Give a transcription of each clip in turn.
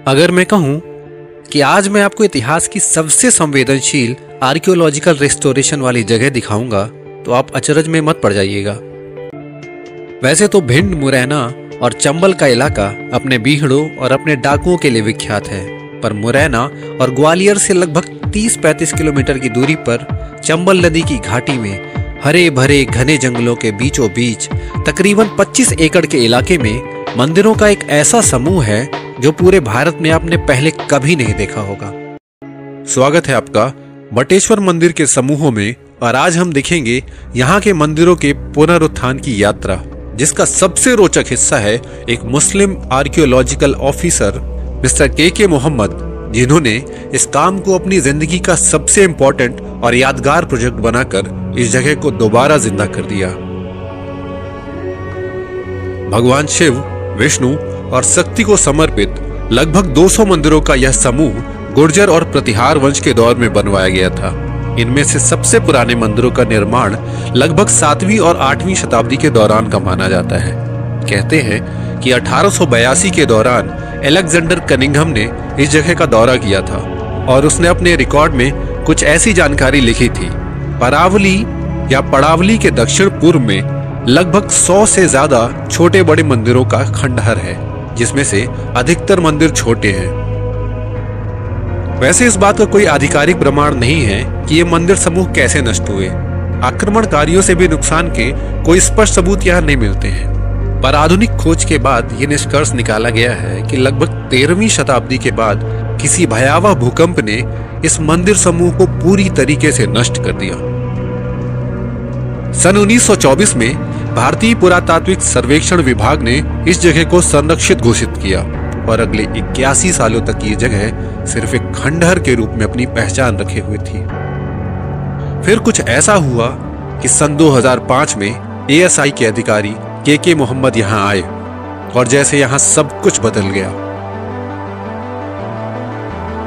अगर मैं कहूं कि आज मैं आपको इतिहास की सबसे संवेदनशील आर्कियोलॉजिकल रेस्टोरेशन वाली जगह दिखाऊंगा तो आप अचरज में मत पड़ जाइएगा। वैसे तो भिंड, मुरैना और चंबल का इलाका अपने बीहड़ों और अपने डाकुओं के लिए विख्यात है, पर मुरैना और ग्वालियर से लगभग 30-35 किलोमीटर की दूरी पर चंबल नदी की घाटी में हरे भरे घने जंगलों के बीचों बीच तकरीबन 25 एकड़ के इलाके में मंदिरों का एक ऐसा समूह है जो पूरे भारत में आपने पहले कभी नहीं देखा होगा। स्वागत है आपका बटेश्वर मंदिर के समूहों में, और आज हम देखेंगे यहाँ के मंदिरों के पुनरुत्थान की यात्रा, जिसका सबसे रोचक हिस्सा है एक मुस्लिम आर्कियोलॉजिकल ऑफिसर मिस्टर के मोहम्मद, जिन्होंने इस काम को अपनी जिंदगी का सबसे इंपॉर्टेंट और यादगार प्रोजेक्ट बनाकर इस जगह को दोबारा जिंदा कर दिया। भगवान शिव, विष्णु और शक्ति को समर्पित लगभग 200 मंदिरों का यह समूह गुर्जर और प्रतिहार वंश के दौर में बनवाया गया था। इनमें से सबसे पुराने मंदिरों का निर्माण लगभग 7वीं और 8वीं शताब्दी के दौरान का माना जाता है। कहते हैं कि 1882 के दौरान अलेक्जेंडर कनिंघम ने इस जगह का दौरा किया था और उसने अपने रिकॉर्ड में कुछ ऐसी जानकारी लिखी थी। परावली या पड़ावली के दक्षिण पूर्व में लगभग 100 से ज्यादा छोटे बड़े मंदिरों का खंडहर है, जिसमें से अधिकतर मंदिर छोटे हैं। वैसे इस बात का कोई आधिकारिक प्रमाण नहीं है कि ये मंदिर समूह कैसे नष्ट हुए। आक्रमणकारियों से भी नुकसान के कोई स्पष्ट सबूत यहाँ नहीं मिलते हैं, पर आधुनिक खोज के बाद ये निष्कर्ष निकाला गया है कि लगभग 13वीं शताब्दी के बाद किसी भयावह भूकंप ने इस मंदिर समूह को पूरी तरीके से नष्ट कर दिया। सन 1924 में भारतीय पुरातात्विक सर्वेक्षण विभाग ने इस जगह को संरक्षित घोषित किया और अगले 81 सालों तक ये जगह सिर्फ एक खंडहर के रूप में अपनी पहचान रखे हुए थी। फिर कुछ ऐसा हुआ कि सन 2005 में ASI के अधिकारी के मोहम्मद यहां आए और जैसे यहां सब कुछ बदल गया।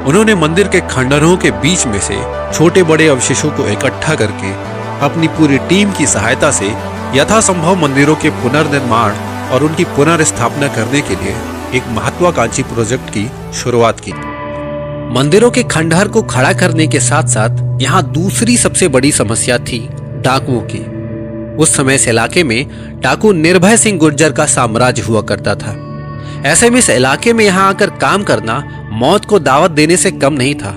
उन्होंने मंदिर के खंडहरों के बीच में से छोटे बड़े अवशेषों को इकट्ठा करके अपनी पूरी टीम की सहायता से यथासंभव मंदिरों के पुनर्निर्माण और उनकी पुनर्स्थापना करने के लिए एक महत्वाकांक्षी प्रोजेक्ट की शुरुआत की। मंदिरों के खंडहर को खड़ा करने के साथ साथ यहाँ दूसरी सबसे बड़ी समस्या थी डाकुओं की। उस समय इस इलाके में डाकू निर्भय सिंह गुर्जर का साम्राज्य हुआ करता था। ऐसे में इस इलाके में यहाँ आकर काम करना मौत को दावत देने से कम नहीं था।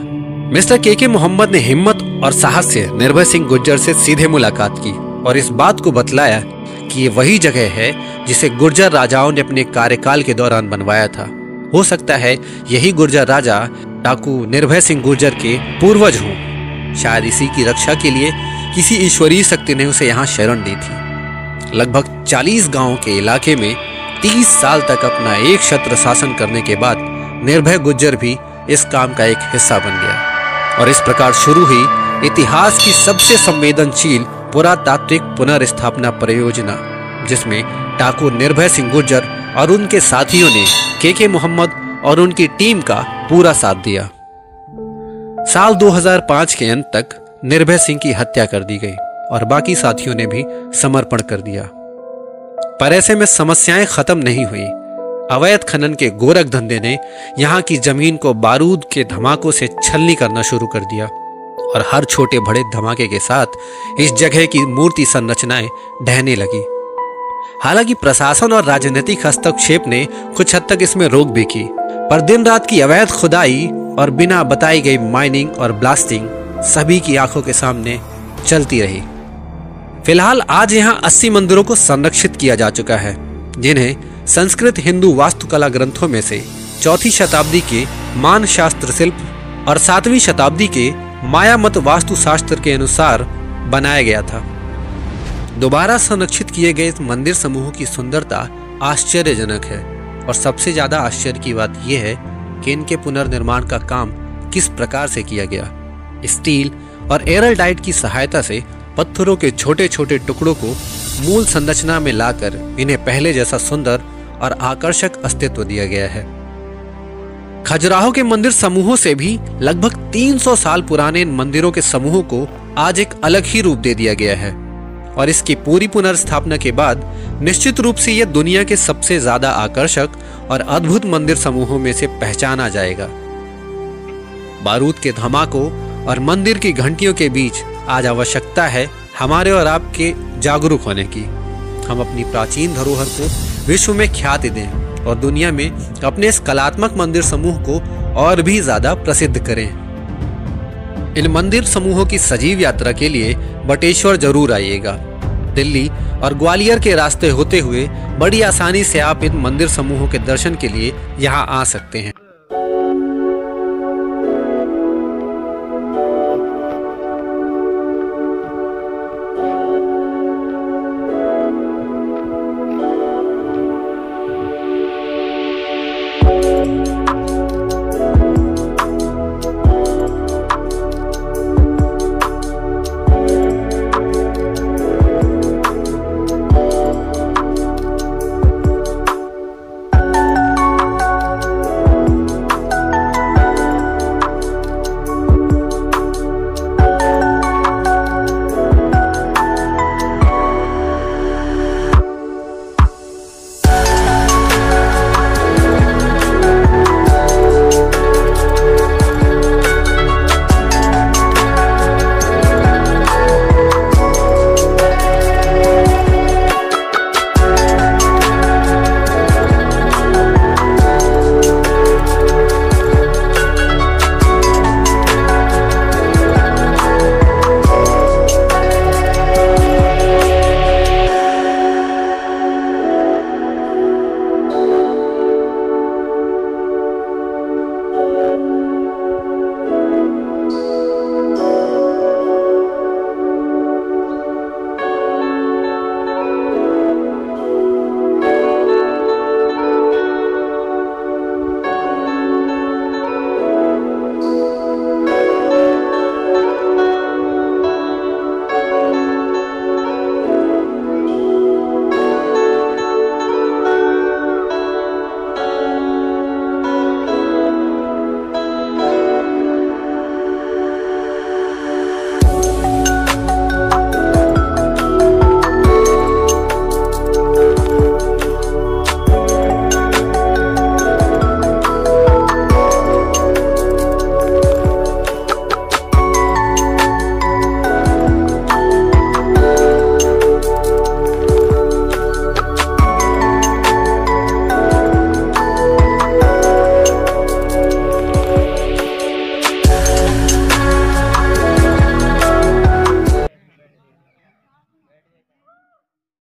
मिस्टर के मोहम्मद ने हिम्मत और साहस से निर्भय सिंह गुर्जर से सीधे मुलाकात की और इस बात को बतलाया कि ये वही जगह है जिसे गुर्जर राजाओं ने अपने कार्यकाल के दौरान बनवाया था। हो सकता है यही गुर्जर राजा डाकू निर्भय सिंह गुर्जर के पूर्वज हों। शायद इसी की रक्षा के लिए किसी ईश्वरीय शक्ति ने उसे यहाँ शरण दी थी। लगभग 40 गांवों के इलाके में 30 साल तक अपना एक छत्र शासन करने के बाद निर्भय गुर्जर भी इस काम का एक हिस्सा बन गया और इस प्रकार शुरू हुई इतिहास की सबसे संवेदनशील पुरातात्विक पुनर्स्थापना परियोजना, जिसमें डाकू निर्भय सिंह गुर्जर और उनके साथियों ने के मोहम्मद और उनकी टीम का पूरा साथ दिया। साल 2005 के अंत तक निर्भय सिंह की हत्या कर दी गई और बाकी साथियों ने भी समर्पण कर दिया। पर ऐसे में समस्याएं खत्म नहीं हुई। अवैध खनन के गोरख धंधे ने यहाँ की जमीन को बारूद के धमाकों से छलनी करना शुरू कर दिया और हर छोटे बड़े धमाके के साथ इस जगह की मूर्ति संरचनाएं ढहने लगी। हालांकि प्रशासन और राजनीतिक हस्तक्षेप ने कुछ हद तक इसमें रोक भी की, पर दिन रात की अवैध खुदाई और बिना बताई गई माइनिंग और ब्लास्टिंग सभी की आंखों के सामने चलती रही। फिलहाल आज यहाँ 80 मंदिरों को संरक्षित किया जा चुका है, जिन्हें संस्कृत हिंदू वास्तुकला ग्रंथों में से 4वीं शताब्दी के मानशास्त्र शिल्प और 7वीं शताब्दी के मायामत वास्तुशास्त्र के अनुसार बनाया गया था। दोबारा संरक्षित किए गए इस मंदिर समूह की सुंदरता आश्चर्यजनक है और सबसे ज्यादा आश्चर्य की बात यह है कि इनके पुनर्निर्माण का काम किस प्रकार से किया गया। स्टील और एरलडाइट की सहायता से पत्थरों के छोटे छोटे टुकड़ों को मूल संरचना में लाकर इन्हें पहले जैसा सुंदर और आकर्षक अस्तित्व दिया गया है। खजुराहो के मंदिर समूहों से भी लगभग 300 साल पुराने इन मंदिरों के समूहों को आज एक अलग ही रूप दे दिया गया है। और इसकी पूरी पुनर्स्थापना के बाद निश्चित रूप से यह दुनिया के सबसे ज्यादा आकर्षक और अद्भुत मंदिर समूहों में से पहचाना जाएगा। बारूद के धमाकों और मंदिर की घंटियों के बीच आज आवश्यकता है हमारे और आपके जागरूक होने की। हम अपनी प्राचीन धरोहर को विश्व में ख्याति दें और दुनिया में अपने इस कलात्मक मंदिर समूह को और भी ज्यादा प्रसिद्ध करें। इन मंदिर समूहों की सजीव यात्रा के लिए बटेश्वर जरूर आइएगा। दिल्ली और ग्वालियर के रास्ते होते हुए बड़ी आसानी से आप इन मंदिर समूहों के दर्शन के लिए यहाँ आ सकते हैं।